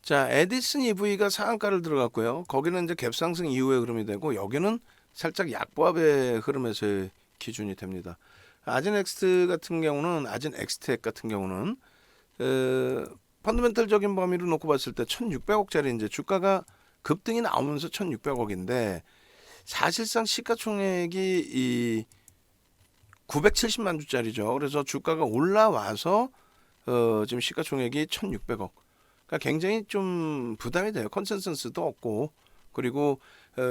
자, 에디슨 EV가 상한가를 들어갔고요. 거기는 이제 갭 상승 이후의 흐름이 되고 여기는 살짝 약보합의 흐름에서의 기준이 됩니다. 아진엑스트 같은 경우는 아진 엑스텍 같은 경우는 펀더멘털적인 범위로 놓고 봤을 때 1,600억짜리 이제 주가가 급등이 나오면서 1,600억인데 사실상 시가총액이 이 970만 주짜리죠. 그래서 주가가 올라와서 지금 시가총액이 1,600억. 그러니까 굉장히 좀 부담이 돼요. 컨센서스도 없고 그리고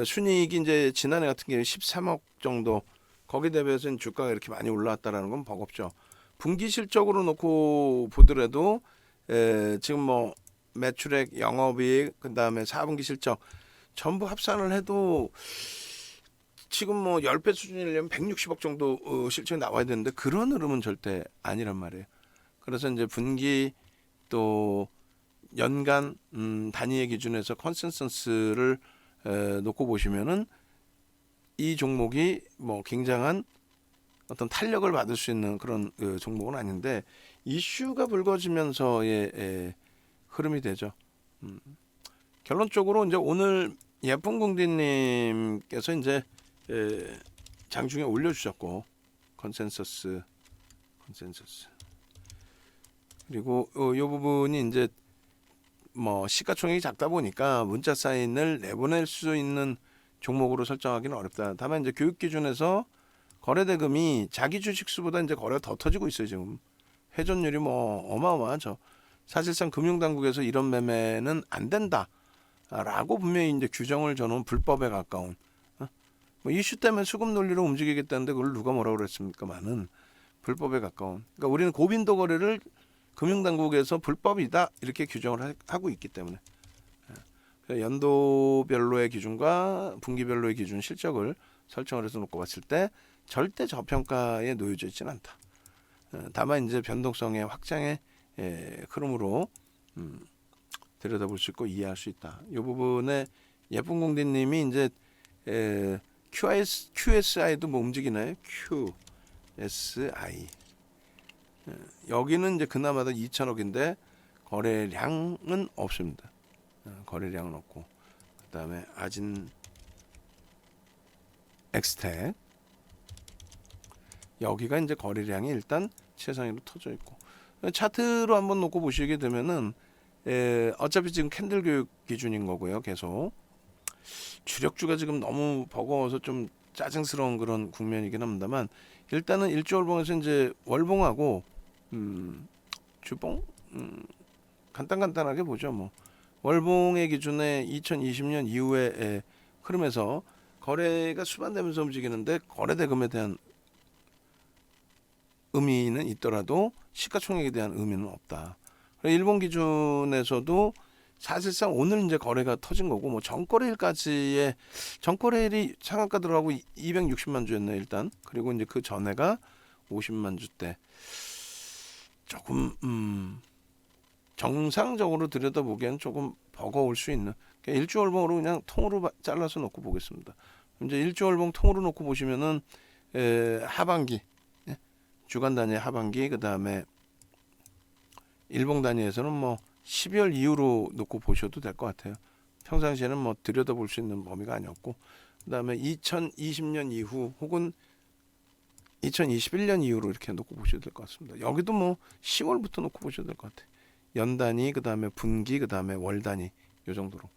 순이익이 이제 지난해 같은 경우에 13억 정도 거기 대비해서 주가가 이렇게 많이 올라왔다라는 건 버겁죠. 분기 실적으로 놓고 보더라도 지금 뭐 매출액, 영업이익, 그다음에 4분기 실적 전부 합산을 해도 지금 뭐 10배 수준이려면 160억 정도 실적이 나와야 되는데 그런 흐름은 절대 아니란 말이에요. 그래서 이제 분기 또 연간 단위의 기준에서 컨센서스를 놓고 보시면은 이 종목이 뭐 굉장한 어떤 탄력을 받을 수 있는 그런 종목은 아닌데 이슈가 불거지면서의 흐름이 되죠. 결론적으로 이제 오늘 예쁜 공디님께서 이제 장중에 올려주셨고 컨센서스 그리고 이 부분이 이제 뭐 시가총액이 작다 보니까 문자 사인을 내보낼 수 있는 종목으로 설정하기는 어렵다. 다만 이제 교육 기준에서 거래 대금이 자기 주식수보다 이제 거래가 더 터지고 있어요. 지금 회전율이 뭐 어마어마하죠. 사실상 금융당국에서 이런 매매는 안 된다라고 분명히 이제 규정을 줘놓은 불법에 가까운 뭐 이슈 때문에 수급 논리로 움직이겠다는데 그걸 누가 뭐라고 그랬습니까만은 불법에 가까운. 그러니까 우리는 고빈도 거래를 금융당국에서 불법이다 이렇게 규정을 하고 있기 때문에 연도별로의 기준과 분기별로의 기준 실적을 설정을 해서 놓고 봤을 때 절대 저평가에 놓여져 있지는 않다. 다만 이제 변동성의 확장의 흐름으로 들여다볼 수 있고 이해할 수 있다. 이 부분에 예쁜 공디님이 이제 QSI도 뭐 움직이나요? QSI 여기는 이제 그나마도 2천억인데 거래량은 없습니다. 거래량은 없고 그다음에 아진 엑스텍 여기가 이제 거래량이 일단 최상위로 터져 있고 차트로 한번 놓고 보시게 되면은 어차피 지금 캔들 교육 기준인 거고요. 계속 주력주가 지금 너무 버거워서 좀 짜증스러운 그런 국면이긴 합니다만 일단은 일주월봉에서 이제 월봉하고 주봉 간단하게 보죠. 뭐 월봉의 기준에 2020년 이후에 흐름에서 거래가 수반되면서 움직이는데 거래 대금에 대한 의미는 있더라도 시가총액에 대한 의미는 없다. 일본 기준에서도 사실상 오늘 이제 거래가 터진 거고 뭐 전거래일까지의 전거래일이 상한가 들어가고 260만 주였네 일단. 그리고 이제 그 전에가 50만 주대. 조금 정상적으로 들여다보기엔 조금 버거울 수 있는 그러니까 일주월봉으로 그냥 통으로 잘라서 놓고 보겠습니다. 이제 일주월봉 통으로 놓고 보시면은 하반기 주간 단위 하반기 그 다음에 일봉 단위에서는 뭐 12월 이후로 놓고 보셔도 될 것 같아요. 평상시에는 뭐 들여다볼 수 있는 범위가 아니었고 그 다음에 2020년 이후 혹은 2021년 이후로 이렇게 놓고 보셔도 될 것 같습니다. 여기도 뭐 10월부터 놓고 보셔도 될 것 같아요. 연 단위, 그 다음에 분기, 그 다음에 월 단위 이 정도로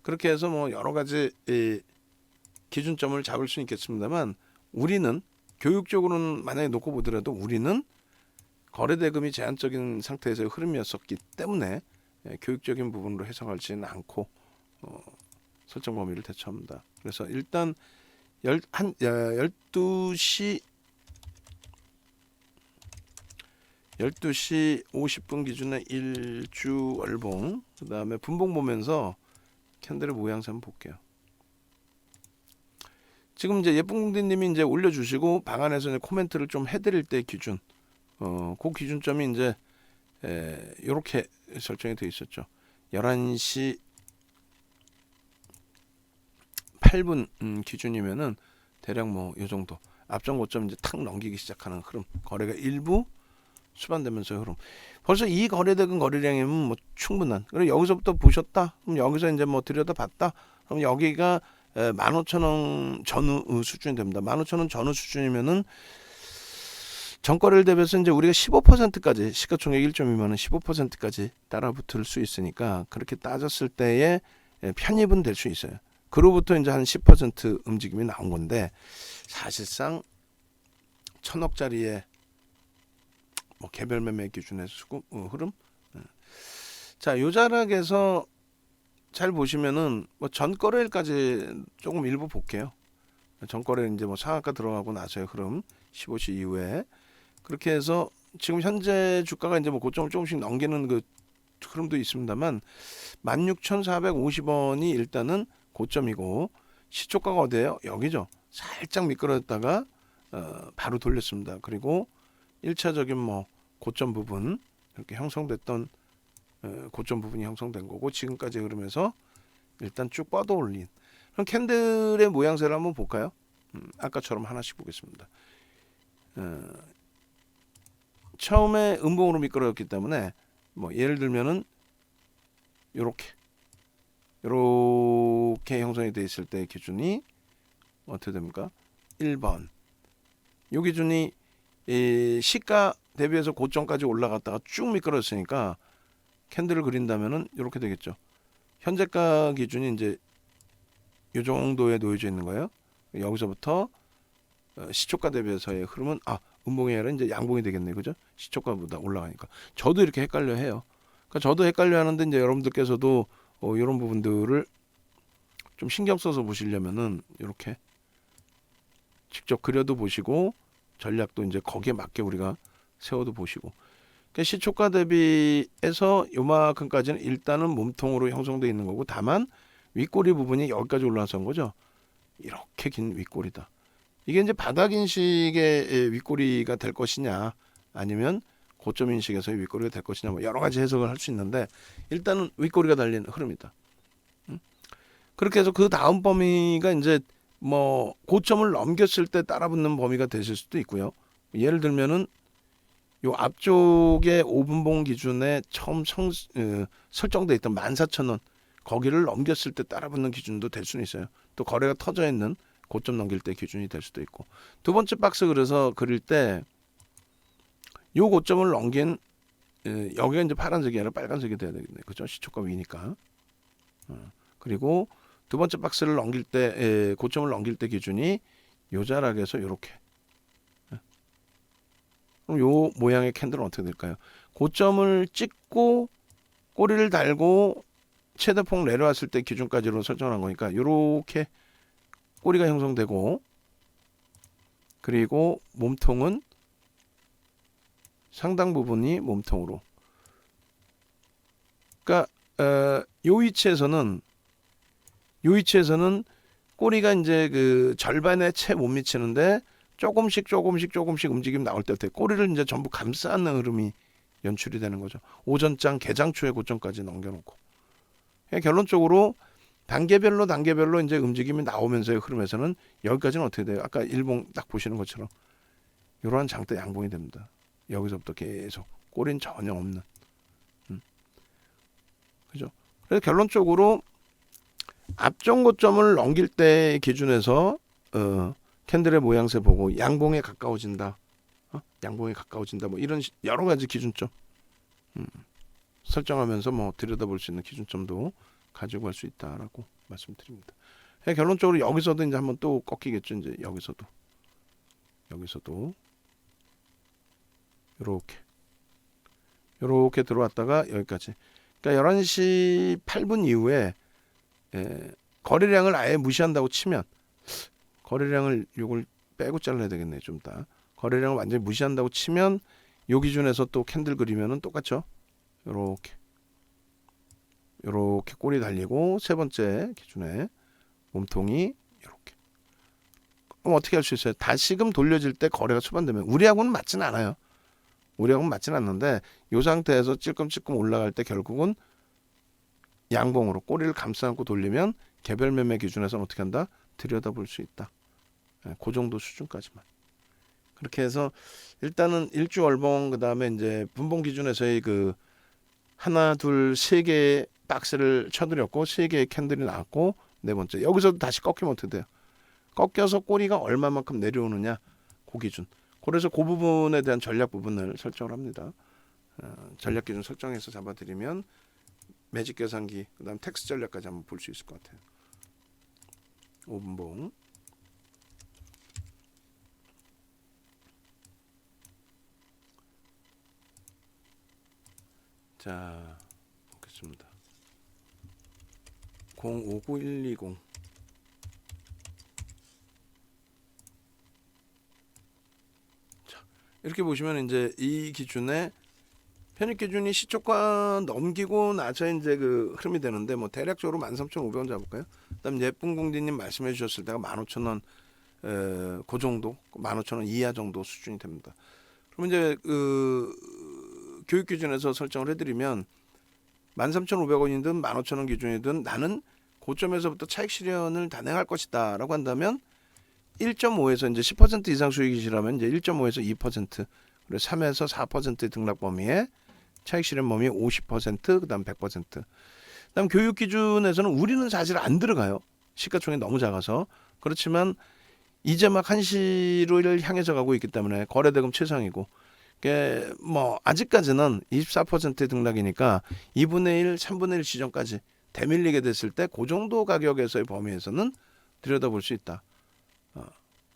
그렇게 해서 뭐 여러 가지 기준점을 잡을 수 있겠습니다만 우리는 교육적으로는 만약에 놓고 보더라도 우리는 거래 대금이 제한적인 상태에서의 흐름이었었기 때문에 교육적인 부분으로 해석하지는 않고 설정 범위를 대처합니다. 그래서 일단 12시 50분 기준에 일주 월봉 그 다음에 분봉 보면서 캔들의 모양새 한번 볼게요. 지금 이제 예쁜 공디님이 이제 올려주시고 방안에서 이제 코멘트를 좀 해드릴 때 기준 그 기준점이 이제 이렇게 설정이 되어 있었죠. 11시 8분 기준이면은 대략 뭐 이 정도 앞전 고점 이제 탁 넘기기 시작하는 흐름 거래가 일부 수반되면서의 흐름. 벌써 이 거래대금 거래량이면 뭐 충분한. 그리고 여기서부터 보셨다. 그럼 여기서 이제 뭐 들여다봤다. 그럼 여기가 15,000원 전후 수준이 됩니다. 15,000원 전후 수준이면은 전거래를 대비해서 이제 우리가 15%까지 시가총액 1.2만원 15%까지 따라붙을 수 있으니까 그렇게 따졌을 때에 편입은 될 수 있어요. 그로부터 이제 한 10% 움직임이 나온 건데 사실상 1,000억짜리의 뭐 개별 매매 기준의 흐름. 자, 요 자락에서 잘 보시면은 뭐 전거래일까지 조금 일부 볼게요. 전거래 이제 뭐 상한가 들어가고 나서의 흐름 15시 이후에 그렇게 해서 지금 현재 주가가 이제 뭐 고점을 조금씩 넘기는 그 흐름도 있습니다만 16,450원이 일단은 고점이고 시초가가 어디예요? 여기죠. 살짝 미끄러졌다가 바로 돌렸습니다. 그리고 1차적인 뭐 고점 부분 이렇게 형성됐던 고점 부분이 형성된 거고 지금까지 흐름에서 일단 쭉 뻗어 올린 그럼 캔들의 모양새를 한번 볼까요? 아까처럼 하나씩 보겠습니다. 처음에 음봉으로 미끄러졌기 때문에 뭐 예를 들면은 요렇게 형성이 되어 있을 때 기준이 어떻게 됩니까? 1번 요 기준이 시가 대비해서 고점까지 올라갔다가 쭉 미끄러졌으니까 캔들을 그린다면은 이렇게 되겠죠. 현재가 기준이 이제 이 정도에 놓여져 있는 거예요. 여기서부터 시초가 대비해서의 흐름은 음봉이 아니라 이제 양봉이 되겠네요. 그죠? 시초가보다 올라가니까. 저도 이렇게 헷갈려 해요. 그러니까 저도 헷갈려 하는데 이제 여러분들께서도 이런 부분들을 좀 신경 써서 보시려면은 이렇게 직접 그려도 보시고 전략도 이제 거기에 맞게 우리가 세워도 보시고. 그러니까 시초가 대비해서 요만큼까지는 일단은 몸통으로 형성되어 있는 거고 다만 윗꼬리 부분이 여기까지 올라선 거죠. 이렇게 긴 윗꼬리다. 이게 이제 바닥 인식의 윗꼬리가 될 것이냐 아니면 고점 인식에서의 윗꼬리가 될 것이냐 뭐 여러 가지 해석을 할 수 있는데 일단은 윗꼬리가 달린 흐름이다. 그렇게 해서 그 다음 범위가 이제 뭐 고점을 넘겼을 때 따라붙는 범위가 되실 수도 있고요. 예를 들면은 요 앞쪽에 5분봉 기준에 처음 설정돼 있던 14,000원 거기를 넘겼을 때 따라붙는 기준도 될 수는 있어요. 또 거래가 터져 있는 고점 넘길 때 기준이 될 수도 있고 두 번째 박스 그릴 때 요 고점을 넘긴 여기가 이제 파란색이 아니라 빨간색이 돼야 되겠네요. 그죠? 시초가 위니까. 그리고 두 번째 박스를 넘길 때 고점을 넘길 때 기준이 요 자락에서 요렇게. 그럼 요 모양의 캔들은 어떻게 될까요? 고점을 찍고 꼬리를 달고 최대폭 내려왔을 때 기준까지로 설정한 거니까 요렇게 꼬리가 형성되고 그리고 몸통은 상당 부분이 몸통으로. 그러니까 요 위치에서는 꼬리가 이제 그 절반에 채 못 미치는데 조금씩 움직임 나올 때 꼬리를 이제 전부 감싸는 흐름이 연출이 되는 거죠. 오전장 개장초에 고점까지 넘겨놓고. 결론적으로 단계별로 이제 움직임이 나오면서의 흐름에서는 여기까지는 어떻게 돼요? 아까 일봉 딱 보시는 것처럼 이러한 장대 양봉이 됩니다. 여기서부터 계속 꼬리는 전혀 없는. 그죠? 그래서 결론적으로 앞전 고점을 넘길 때 기준에서 캔들의 모양새 보고 양봉에 가까워진다. 양봉에 가까워진다. 뭐 이런 여러 가지 기준점 설정하면서 뭐 들여다볼 수 있는 기준점도 가지고 갈 수 있다라고 말씀드립니다. 결론적으로 여기서도 이제 한번 또 꺾이겠죠. 이제 여기서도 요렇게 들어왔다가 여기까지. 그러니까 11시 8분 이후에 거래량을 아예 무시한다고 치면 거래량을 요걸 빼고 잘라야 되겠네. 좀 이따. 거래량을 완전히 무시한다고 치면 요 기준에서 또 캔들 그리면은 똑같죠. 요렇게 꼬리 달리고 세 번째 기준에 몸통이 요렇게. 그럼 어떻게 할 수 있어요? 다시금 돌려질 때 거래가 수반되면 우리하고는 맞지는 않아요. 우리하고는 맞지는 않는데 이 상태에서 찔끔찔끔 올라갈 때 결국은 양봉으로 꼬리를 감싸안고 돌리면 개별 매매 기준에서는 어떻게 한다? 들여다볼 수 있다. 그 정도 수준까지만. 그렇게 해서 일단은 일주 월봉 그다음에 이제 분봉 기준에서의 그 하나 둘 세 개의 박스를 쳐드렸고 세 개의 캔들이 나왔고 네 번째 여기서도 다시 꺾이면 어떻게 돼요? 꺾여서 꼬리가 얼마만큼 내려오느냐 그 기준. 그래서 그 부분에 대한 전략 부분을 설정을 합니다. 전략 기준 설정해서 잡아드리면 매직 계산기 그다음 텍스 전략까지 한번 볼 수 있을 것 같아요. 5분봉. 자 보겠습니다. 059120 이렇게 보시면 이제 이 기준에 편입 기준이 시초가 넘기고 나서 이제 그 흐름이 되는데 뭐 대략적으로 13,500원 잡을까요? 그다음 예쁜 공디님 말씀해 주셨을 때가 15,000원 그 정도 15,000원 이하 정도 수준이 됩니다. 그럼 이제 그 교육 기준에서 설정을 해드리면 13,500원이든 15,000원 기준이든 나는 고점에서부터 차익 실현을 단행할 것이다라고 한다면 1.5에서 이제 10% 이상 수익이시라면 이제 1.5에서 2% 그리고 3에서 4%의 등락 범위에 차익 실현 범위 50% 그다음 100%. 그다음 교육 기준에서는 우리는 사실 안 들어가요. 시가총액이 너무 작아서. 그렇지만 이제 막 한시를 향해서 가고 있기 때문에 거래대금 최상이고 뭐 아직까지는 24%의 등락이니까 2분의 1, 3분의 1 시점까지 대밀리게 됐을 때 그 정도 가격에서의 범위에서는 들여다볼 수 있다.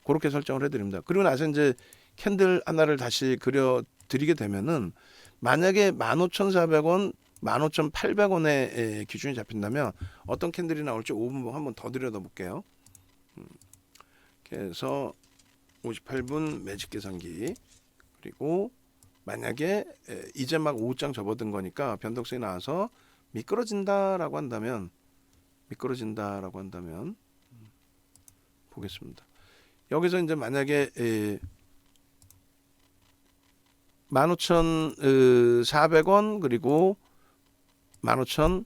그렇게 설정을 해드립니다. 그리고 나서 이제 캔들 하나를 다시 그려드리게 되면은 만약에 15,400원, 15,800원의 기준이 잡힌다면 어떤 캔들이 나올지 5분봉 한번 더 들여다볼게요. 그래서 58분 매직 계산기 그리고 만약에 이제 막 5장 접어든 거니까 변동성이 나와서 미끄러진다라고 한다면 보겠습니다. 여기서 이제 만약에 15,400원 그리고 15,400원,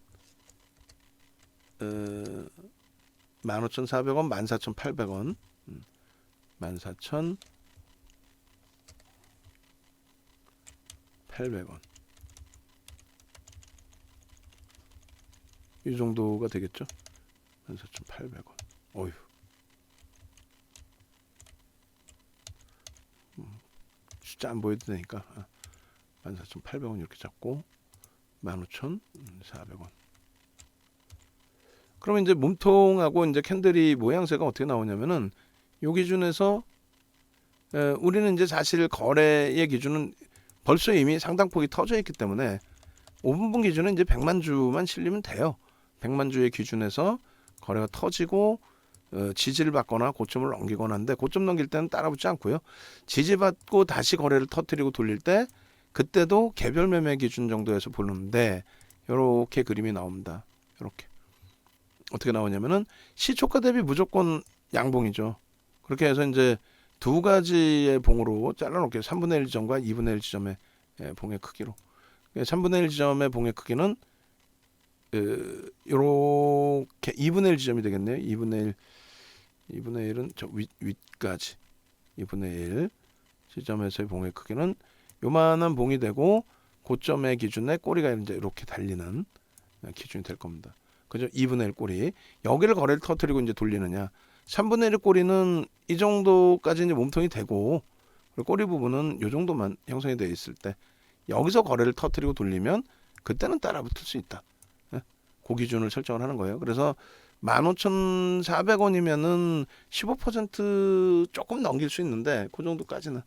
14,800원, 14,800원 이 정도가 되겠죠? 14,800원. 어휴. 숫자 안 보여도 되니까 14,800원 이렇게 잡고 15,400원. 그러면 이제 몸통하고 이제 캔들이 모양새가 어떻게 나오냐면은 요 기준에서 우리는 이제 사실 거래의 기준은 벌써 이미 상당폭이 터져 있기 때문에 5분분 기준은 이제 100만 주만 실리면 돼요. 100만 주의 기준에서 거래가 터지고 지지를 받거나 고점을 넘기거나 하는데 고점 넘길 때는 따라붙지 않고요. 지지받고 다시 거래를 터뜨리고 돌릴 때 그때도 개별 매매 기준 정도에서 보는데 이렇게 그림이 나옵니다. 이렇게 어떻게 나오냐면은 시초가 대비 무조건 양봉이죠. 그렇게 해서 이제 두 가지의 봉으로 잘라놓을게요. 3분의 1 지점과 2분의 1 지점의 봉의 크기로. 3분의 1 지점의 봉의 크기는 이렇게 2분의 1 지점이 되겠네요. 2분의 1은 저 윗까지 2분의 1 지점에서의 봉의 크기는 요만한 봉이 되고 고점의 기준에 꼬리가 이제 이렇게 달리는 기준이 될 겁니다. 그죠? 2분의 1 꼬리. 여기를 거래를 터뜨리고 이제 돌리느냐. 3분의 1 꼬리는 이 정도까지 이제 몸통이 되고 꼬리 부분은 이 정도만 형성이 되어 있을 때 여기서 거래를 터뜨리고 돌리면 그때는 따라붙을 수 있다. 그 기준을 설정을 하는 거예요. 그래서 15,400원이면은 15% 조금 넘길 수 있는데 그 정도까지는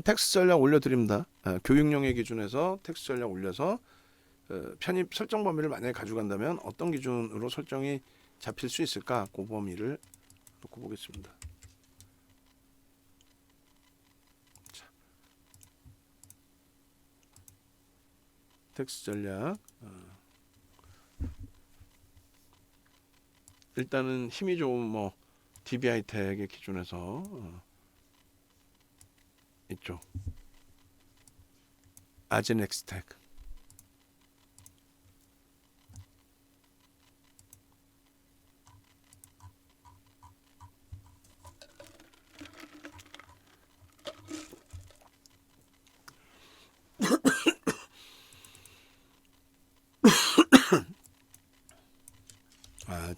텍스 전략 올려드립니다. 교육용의 기준에서 텍스 전략 올려서 편입 설정 범위를 만약에 가져간다면 어떤 기준으로 설정이 잡힐 수 있을까? 그 범위를 놓고 보겠습니다. 자, 텍스 전략 일단은 힘이 좋은 뭐 DBI텍의 기준에서 이쪽 아진엑스텍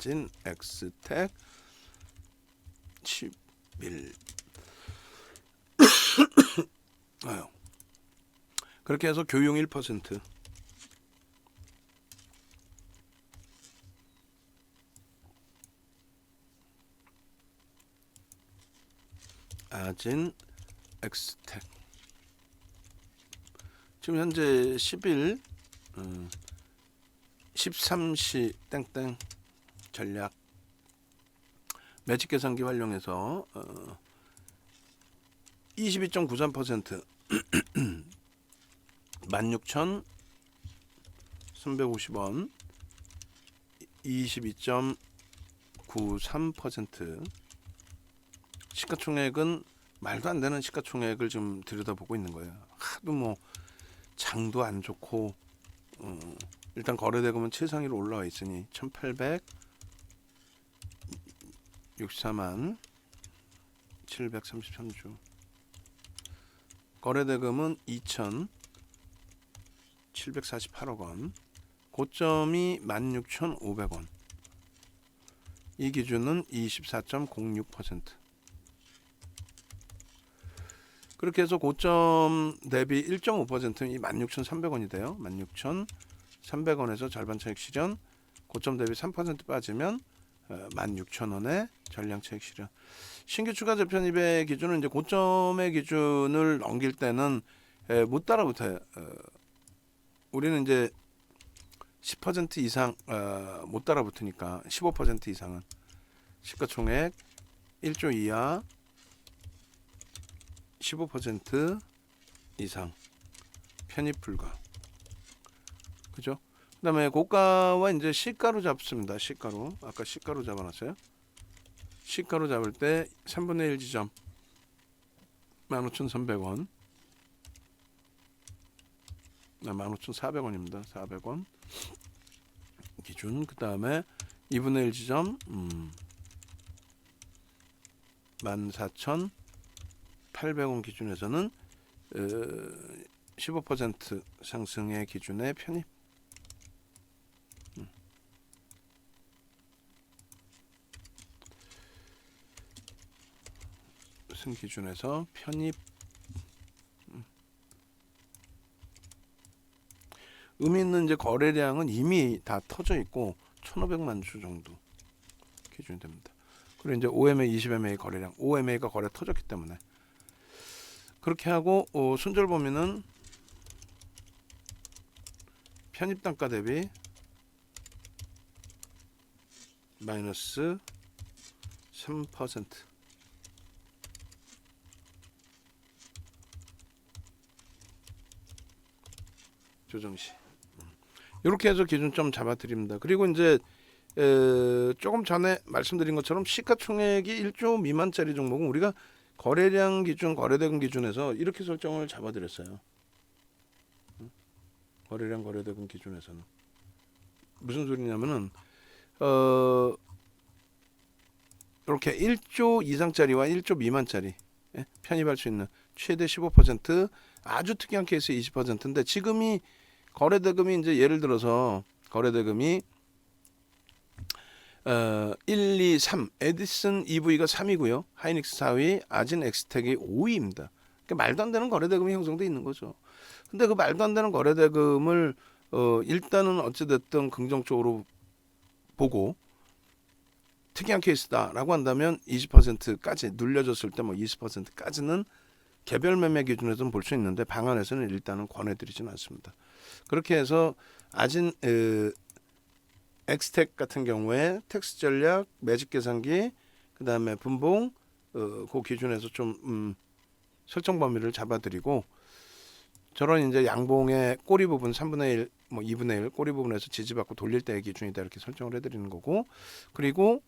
아진 엑스텍 11. 아유. 그렇게 해서 교용 1%. 아진 엑스텍 지금 현재 10일 13시 땡땡 전략 매직 계산기 활용해서 22.93% 16,350원 22.93% 시가총액은 말도 안 되는 시가총액을 좀 들여다보고 있는 거예요. 하도 뭐 장도 안 좋고 일단 거래대금은 최상위로 올라와 있으니 1,864만 733주 거래대금은 2,748억 원 고점이 16,500원 이 기준은 24.06% 그렇게 해서 고점 대비 1.5%는 이 16,300원이 돼요. 16,300원에서 절반 차익 실현 고점 대비 3% 빠지면 16,000원의 전량 차익 실현 신규 추가 재편입의 기준은 이제 고점의 기준을 넘길 때는 못 따라붙어요. 우리는 이제 10% 이상 못 따라붙으니까 15% 이상은 시가총액 1조 이하 15% 이상 편입 불가. 그죠? 그다음에 고가와 이제 시가로 잡습니다. 시가로. 아까 시가로 잡아놨어요. 시가로 잡을 때 3분의 1 지점 15,300원 15,400원입니다. 400원 기준. 그 다음에 2분의 1 지점 14,800원 기준에서는 15% 상승의 기준의 편입 승 기준에서 편입 의미 있는 이제 거래량은 이미 다 터져 있고 1,500만 주 정도 기준이 됩니다. 그리고 이제 OMA, 20MA 거래량, OMA가 거래 터졌기 때문에 그렇게 하고 손절 범위는 편입 단가 대비 마이너스 3% 조정시 이렇게 해서 기준점 잡아드립니다. 그리고 이제 조금 전에 말씀드린 것처럼 시가총액이 1조 미만짜리 종목은 우리가 거래량 기준, 거래대금 기준에서 이렇게 설정을 잡아드렸어요. 거래량, 거래대금 기준에서는 무슨 소리냐면은 이렇게 1조 이상짜리와 1조 미만짜리 편입할 수 있는 최대 15% 아주 특이한 케이스 20%인데 지금이 거래대금이 이제 예를 들어서 거래대금이 1, 2, 3 에디슨 EV가 3위고요. 하이닉스 4위, 아진 엑스텍이 5위입니다. 그러니까 말도 안 되는 거래대금이 형성돼 있는 거죠. 근데 그 말도 안 되는 거래대금을 일단은 어찌됐든 긍정적으로 보고 특이한 케이스다라고 한다면 20%까지 눌려졌을 때 뭐 20%까지는 개별 매매 기준에서는 볼 수 있는데 방안에서는 일단은 권해드리지는 않습니다. 그렇게 해서 아진 엑스텍 같은 경우에 텍스 전략, 매직 계산기, 그 다음에 분봉 그 기준에서 좀 설정 범위를 잡아드리고 저런 이제 양봉의 꼬리 부분 3분의 1, 뭐 2분의 1 꼬리 부분에서 지지받고 돌릴 때의 기준이다 이렇게 설정을 해드리는 거고 그리고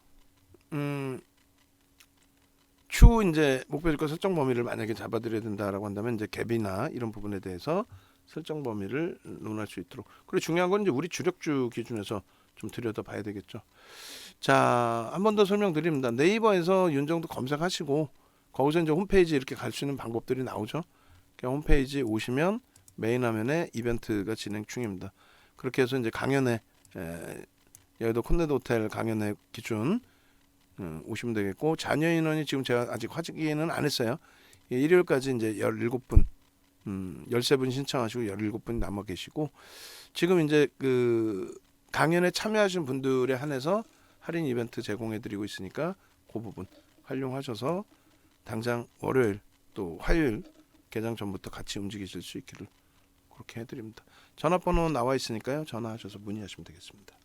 추 이제 목표주가 설정 범위를 만약에 잡아드려야 된다라고 한다면 이제 갭이나 이런 부분에 대해서 설정 범위를 논할 수 있도록 그리고 중요한 건 이제 우리 주력주 기준에서 좀 들여다봐야 되겠죠. 자, 한 번 더 설명드립니다. 네이버에서 윤정도 검색하시고 거기서 이제 홈페이지 이렇게 갈 수 있는 방법들이 나오죠. 홈페이지 오시면 메인 화면에 이벤트가 진행 중입니다. 그렇게 해서 이제 강연에 여의도 콘네도 호텔 강연회 기준 오시면 되겠고, 자녀 인원이 지금 제가 아직 확인은 안 했어요. 일요일까지 이제 17분, 13분 신청하시고 17분 남아 계시고, 지금 이제 그 강연에 참여하신 분들에 한해서 할인 이벤트 제공해 드리고 있으니까 그 부분 활용하셔서 당장 월요일 또 화요일 개장 전부터 같이 움직이실 수 있기를 그렇게 해드립니다. 전화번호 나와 있으니까요. 전화하셔서 문의하시면 되겠습니다.